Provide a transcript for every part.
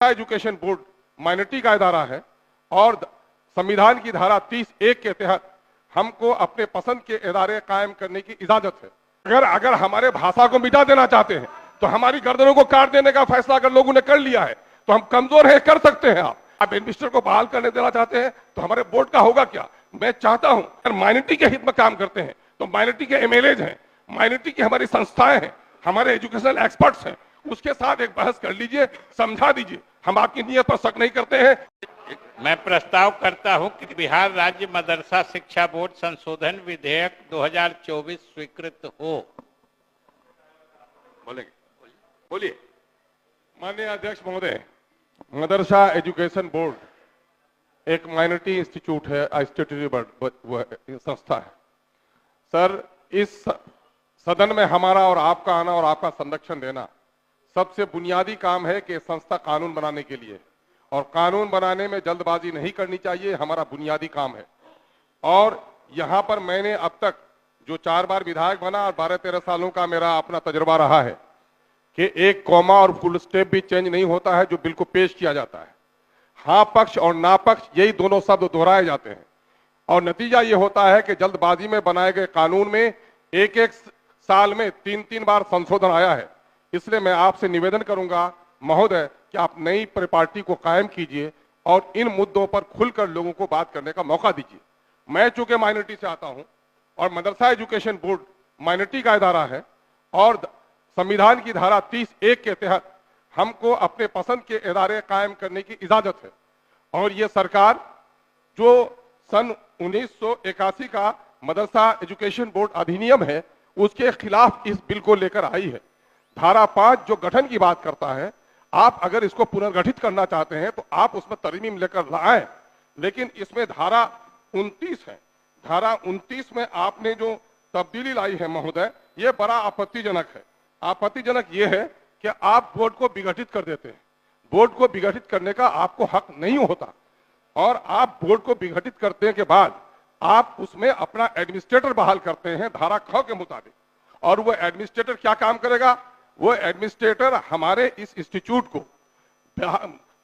Education board minority का इदारा है और संविधान की धारा 30(1) के तहत हमको अपने पसंद के इदारे कायम करने की इजाजत है। अगर हमारे भाषा को मिटा देना चाहते हैं तो हमारी गर्दनों को काट देने का फैसला अगर लोगों ने कर लिया है तो हम कमजोर हैं, कर सकते हैं। आप एडमिनिस्ट्रेटर को बहाल करने देना चाहते हैं तो हमारे बोर्ड का होगा क्या? मैं चाहता हूं अगर माइनॉरिटी के हित में काम करते हैं तो माइनॉरिटी के एमएलएज हैं, माइनॉरिटी की हमारी संस्थाएं हैं, हमारे एजुकेशनल एक्सपर्ट्स हैं, उसके साथ एक बहस कर लीजिए, समझा दीजिए। हम आपकी नीयत पर शक नहीं करते हैं। मैं प्रस्ताव करता हूं कि बिहार राज्य मदरसा शिक्षा बोर्ड संशोधन विधेयक 2024 स्वीकृत हो। बोलेंगे, बोलिए। माननीय अध्यक्ष महोदय, मदरसा एजुकेशन बोर्ड एक माइनॉरिटी इंस्टीट्यूट है, स्टैट्यूटरी संस्था है। सर, इस सदन में हमारा और आपका आना और आपका संरक्षण देना सबसे बुनियादी काम है कि संस्था कानून बनाने के लिए, और कानून बनाने में जल्दबाजी नहीं करनी चाहिए, हमारा बुनियादी काम है। और यहाँ पर मैंने अब तक जो 4 बार विधायक बना और 12-13 सालों का मेरा अपना तजुर्बा रहा है कि एक कॉमा और फुल स्टेप भी चेंज नहीं होता है जो बिल को पेश किया जाता है। हाँ पक्ष और ना पक्ष यही दोनों शब्द दोहराए जाते हैं और नतीजा ये होता है कि जल्दबाजी में बनाए गए कानून में एक साल में 3-3 बार संशोधन आया है। इसलिए मैं आपसे निवेदन करूंगा महोदय कि आप नई परिपाटी को कायम कीजिए और इन मुद्दों पर खुलकर लोगों को बात करने का मौका दीजिए। मैं चूंकि माइनॉरिटी से आता हूं और मदरसा एजुकेशन बोर्ड माइनॉरिटी का इदारा है और संविधान की धारा 30(1) के तहत हमको अपने पसंद के इदारे कायम करने की इजाजत है। और ये सरकार जो सन 1981 का मदरसा एजुकेशन बोर्ड अधिनियम है उसके खिलाफ इस बिल को लेकर आई है। धारा 5 जो गठन की बात करता है, आप अगर इसको पुनर्गठित करना चाहते हैं तो आप उसमें तरमीम लेकर लाएं, लेकिन इसमें धारा 29 है। धारा 29 में आपने जो तब्दीली लाई है महोदय, ये बड़ा आपत्तिजनक है। आपत्तिजनक ये है कि आप बोर्ड को विघटित कर देते हैं। बोर्ड को विघटित करने का आपको हक नहीं होता और आप बोर्ड को विघटित करने के बाद आप उसमें अपना एडमिनिस्ट्रेटर बहाल करते हैं धारा 6 के मुताबिक। और वो एडमिनिस्ट्रेटर क्या काम करेगा? वो एडमिनिस्ट्रेटर हमारे इस इंस्टीट्यूट को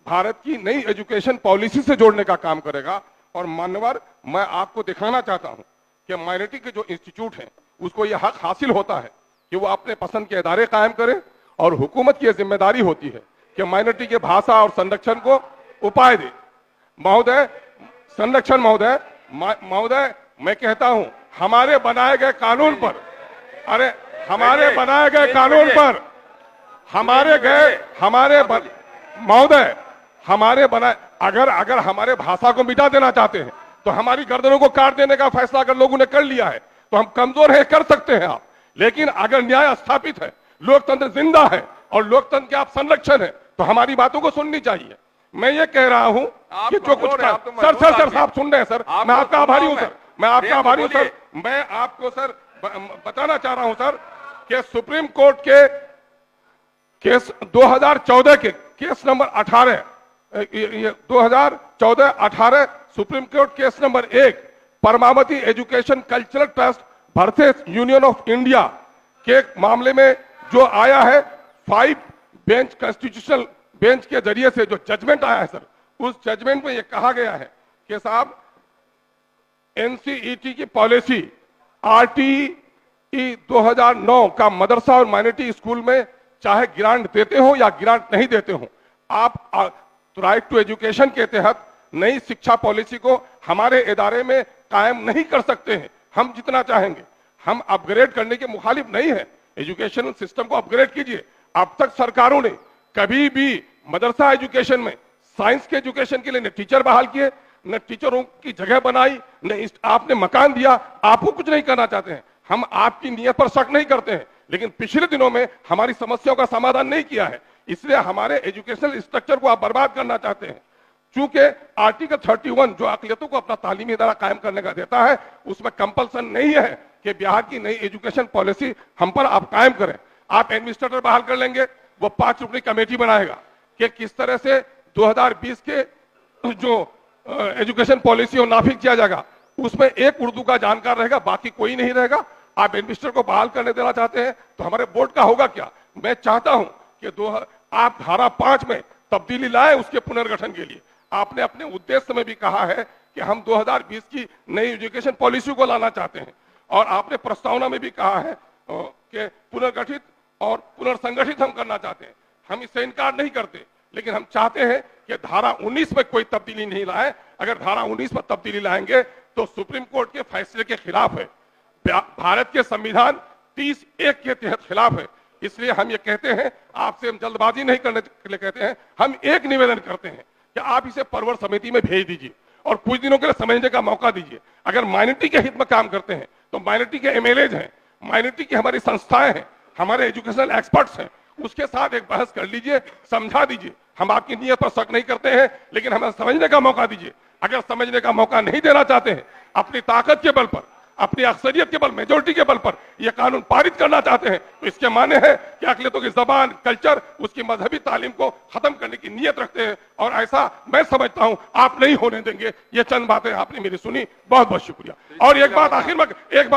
भारत की नई एजुकेशन पॉलिसी से जोड़ने का काम करेगा। और मान्यवर, मैं आपको दिखाना चाहता हूं कि माइनॉरिटी के जो इंस्टीट्यूट हैं उसको यह हक हासिल होता है कि वो अपने पसंद के इदारे कायम करे और हुकूमत की जिम्मेदारी होती है कि माइनॉरिटी के भाषा और संरक्षण को उपाय दे। महोदय, संरक्षण महोदय, मैं कहता हूं हमारे बनाए गए कानून पर, अरे हमारे बनाए गए कानून पर महोदय हमारे बनाए अगर हमारे भाषा को मिटा देना चाहते हैं तो हमारी गर्दनों को काट देने का फैसला अगर लोगों ने कर लिया है तो हम कमजोर हैं, कर सकते हैं आप। लेकिन अगर न्याय स्थापित है, लोकतंत्र जिंदा है और लोकतंत्र के आप संरक्षण है तो हमारी बातों को सुननी चाहिए। मैं ये कह रहा हूं कि जो कुछ सर आप सुन रहे हैं सर, मैं आपका आभारी हूं सर, मैं आपका आभारी हूं सर। मैं आपको सर बताना चाह रहा हूं सर कि सुप्रीम कोर्ट के केस 2014 के case number 18 2014-18 Supreme Court case number 1 Paramavati education cultural trust versus Union of India के मामले में जो आया है 5 बेंच कॉन्स्टिट्यूशनल बेंच के जरिए से जो जजमेंट आया है सर, उस जजमेंट में ये कहा गया है कि साहब एनसीईटी की पॉलिसी RTE 2009 का मदरसा और माइनॉरिटी स्कूल में चाहे ग्रांट देते हो या ग्रांट नहीं देते हो, आप राइट टू एजुकेशन के तहत नई शिक्षा पॉलिसी को हमारे इदारे में कायम नहीं कर सकते हैं। हम जितना चाहेंगे, हम अपग्रेड करने के मुखालिफ नहीं है। एजुकेशन सिस्टम को अपग्रेड कीजिए। अब तक सरकारों ने कभी भी मदरसा एजुकेशन में साइंस के एजुकेशन के लिए न टीचर बहाल किए, न टीचरों की जगह बनाई, न आपने मकान दिया। आपको कुछ नहीं करना चाहते हैं, हम आपकी नीयत पर शक नहीं करते हैं, लेकिन पिछले दिनों में हमारी समस्याओं का समाधान नहीं किया है। इसलिए हमारे एजुकेशनल स्ट्रक्चर को आप बर्बाद करना चाहते हैं। चूंकि आर्टिकल 31 जो अक़लियतों को अपना तालीमी इदारा कायम करने का देता है, उसमें कंपल्सन नहीं है कि बिहार की नई एजुकेशन पॉलिसी हम पर आप कायम करें। आप एडमिनिस्ट्रेटर बहाल कर लेंगे, वो 5 रुपये कमेटी बनाएगा कि किस तरह से 2020 के जो एजुकेशन पॉलिसी को नाफिज किया जाएगा। उसमें एक उर्दू का जानकार रहेगा, बाकी कोई नहीं रहेगा। आप एडमिनिस्ट्रेटर को बहाल करने देना चाहते हैं तो हमारे बोर्ड का होगा क्या? मैं चाहता हूं कि आप धारा 5 में तब्दीली लाए उसके पुनर्गठन के लिए। आपने अपने उद्देश्य में भी कहा है कि हम 2020 की नई एजुकेशन पॉलिसी को लाना चाहते हैं, और आपने प्रस्तावना में भी कहा है कि पुनर्गठित और पुनर्संगठित हम करना चाहते हैं। हम इससे इनकार नहीं करते, लेकिन हम चाहते हैं कि धारा 19 में कोई तब्दीली नहीं लाए। अगर धारा 19 में तब्दीली लाएंगे तो सुप्रीम कोर्ट के फैसले के खिलाफ है, भारत के संविधान 30(1) के तहत खिलाफ है। इसलिए हम ये कहते हैं, आपसे हम जल्दबाजी नहीं करने के लिए कहते हैं, हम एक निवेदन करते हैं कि आप इसे परवर समिति में भेज दीजिए और कुछ दिनों के लिए समझने का मौका दीजिए। अगर माइनॉरिटी के हित में काम करते हैं तो माइनॉरिटी के एमएलएज हैं, माइनॉरिटी की हमारी संस्थाएं हैं, हमारे एजुकेशनल एक्सपर्ट्स हैं, उसके साथ एक बहस कर लीजिए, समझा दीजिए। हम आपकी नीयत पर शक नहीं करते हैं, लेकिन हमें समझने का मौका दीजिए। अगर समझने का मौका नहीं देना चाहते हैं, अपनी ताकत के बल पर, अपनी अक्सरियत के बल, मेजोरिटी के बल पर यह कानून पारित करना चाहते हैं, तो इसके माने है कि अकलियतों की जबान, कल्चर, उसकी मजहबी तालीम को खत्म करने की नीयत रखते हैं, और ऐसा मैं समझता हूं आप नहीं होने देंगे। ये चंद बातें आपने मेरी सुनी, बहुत बहुत शुक्रिया। और एक बात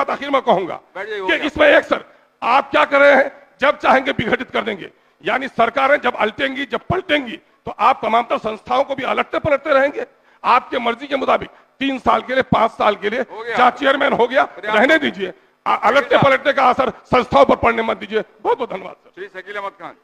आखिर में कहूंगा कि इसमें एक सर आप क्या कर रहे हैं, जब चाहेंगे विघटित कर देंगे, यानी सरकारें जब अलटेंगी, जब पलटेंगी, तो आप तमाम तर संस्थाओं को भी अलटते पलटते रहेंगे आपके मर्जी के मुताबिक। 3 साल के लिए, 5 साल के लिए जहाँ चेयरमैन हो गया, रहने दीजिए। अलटते पलटने का असर संस्थाओं पर पड़ने मत दीजिए। बहुत बहुत धन्यवाद सर। श्री शकील अहमद खान।